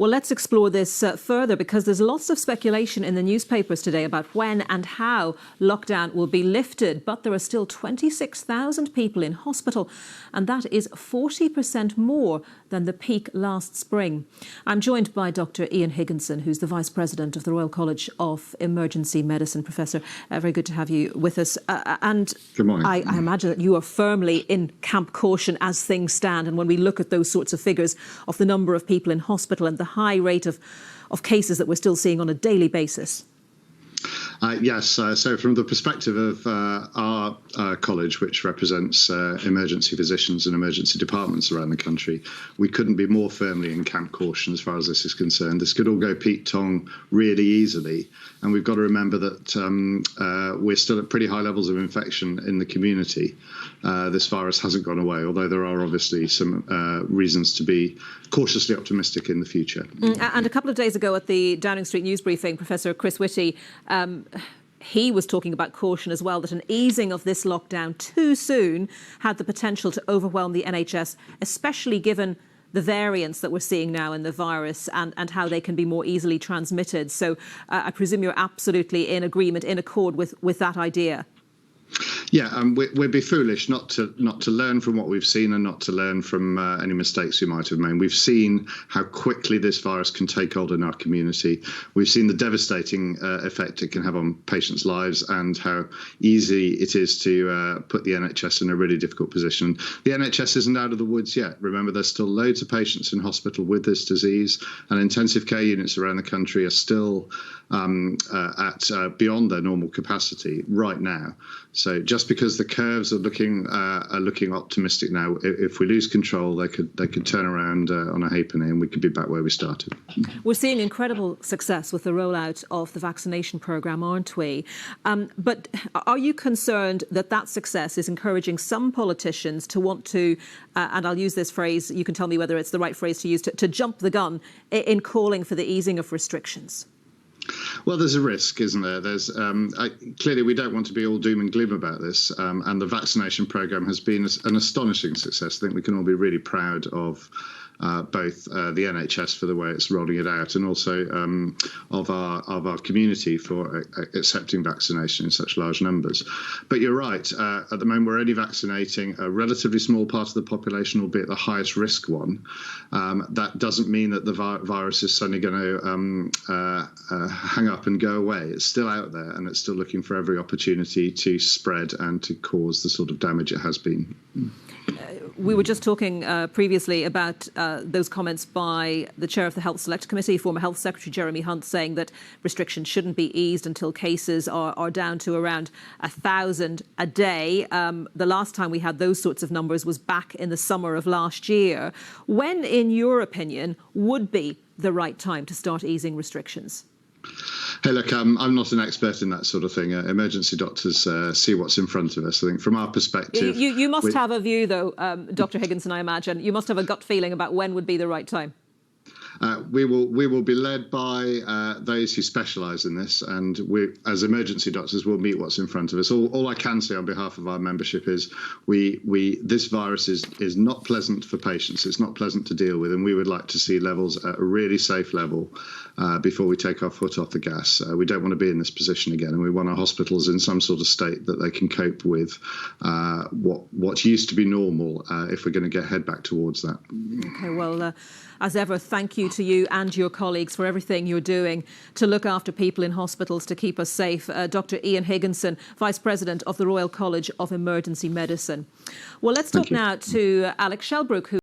Well, let's explore this further, because there's lots of speculation in the newspapers today about when and how lockdown will be lifted. But there are still 26,000 people in hospital, and that is 40% more than the peak last spring. I'm joined by Dr Ian Higginson, who's the Vice President of the Royal College of Emergency Medicine. Professor, very good to have you with us. And good morning. I imagine that you are firmly in camp caution as things stand. And when we look at those sorts of figures of the number of people in hospital and the high rate of cases that we're still seeing on a daily basis. Yes, so from the perspective of our college, which represents emergency physicians and emergency departments around the country, we couldn't be more firmly in camp caution as far as this is concerned. This could all go Pete Tong really easily, and we've got to remember that we're still at pretty high levels of infection in the community. This virus hasn't gone away, although there are obviously some reasons to be cautiously optimistic in the future. And a couple of days ago at the Downing Street news briefing, Professor Chris Whitty, he was talking about caution as well, that an easing of this lockdown too soon had the potential to overwhelm the NHS, especially given the variants that we're seeing now in the virus and how they can be more easily transmitted. So I presume you're absolutely in agreement, in accord with that idea. Yeah, we'd be foolish not to learn from what we've seen and not to learn from any mistakes we might have made. We've seen how quickly this virus can take hold in our community. We've seen the devastating effect it can have on patients' lives and how easy it is to put the NHS in a really difficult position. The NHS isn't out of the woods yet. Remember, there's still loads of patients in hospital with this disease, and intensive care units around the country are still at beyond their normal capacity right now. So just because the curves are looking optimistic now, if we lose control, they could turn around on a halfpenny, and we could be back where we started. We're seeing incredible success with the rollout of the vaccination programme, aren't we? But are you concerned that that success is encouraging some politicians to want to, and I'll use this phrase, you can tell me whether it's the right phrase to use, to jump the gun in calling for the easing of restrictions? Well, there's a risk, isn't there? There's clearly we don't want to be all doom and gloom about this, and the vaccination programme has been an astonishing success. I think we can all be really proud of both the NHS for the way it's rolling it out, and also of our community for accepting vaccination in such large numbers. But you're right. At the moment, we're only vaccinating a relatively small part of the population, albeit the highest risk one. That doesn't mean that the virus is suddenly going to hang up and go away. It's still out there, and it's still looking for every opportunity to spread and to cause the sort of damage it has been. We were just talking previously about those comments by the chair of the Health Select Committee, former Health Secretary Jeremy Hunt, saying that restrictions shouldn't be eased until cases are down to around 1,000 a day. The last time we had those sorts of numbers was back in the summer of last year. When, in your opinion, would be the right time to start easing restrictions? Hey, look, I'm not an expert in that sort of thing. Emergency doctors see what's in front of us. I think from our perspective... You must have a view, though, Dr Higginson, I imagine. You must have a gut feeling about when would be the right time. We will be led by those who specialise in this, and we, as emergency doctors, will meet what's in front of us. All I can say on behalf of our membership is this virus is not pleasant for patients. It's not pleasant to deal with, and we would like to see levels at a really safe level before we take our foot off the gas. We don't want to be in this position again, and we want our hospitals in some sort of state that they can cope with what used to be normal if we're going to head back towards that. OK, well, as ever, thank you to you and your colleagues for everything you're doing to look after people in hospitals, to keep us safe. Dr Ian Higginson, Vice President of the Royal College of Emergency Medicine. Well, let's talk now to Alex Shelbrooke, who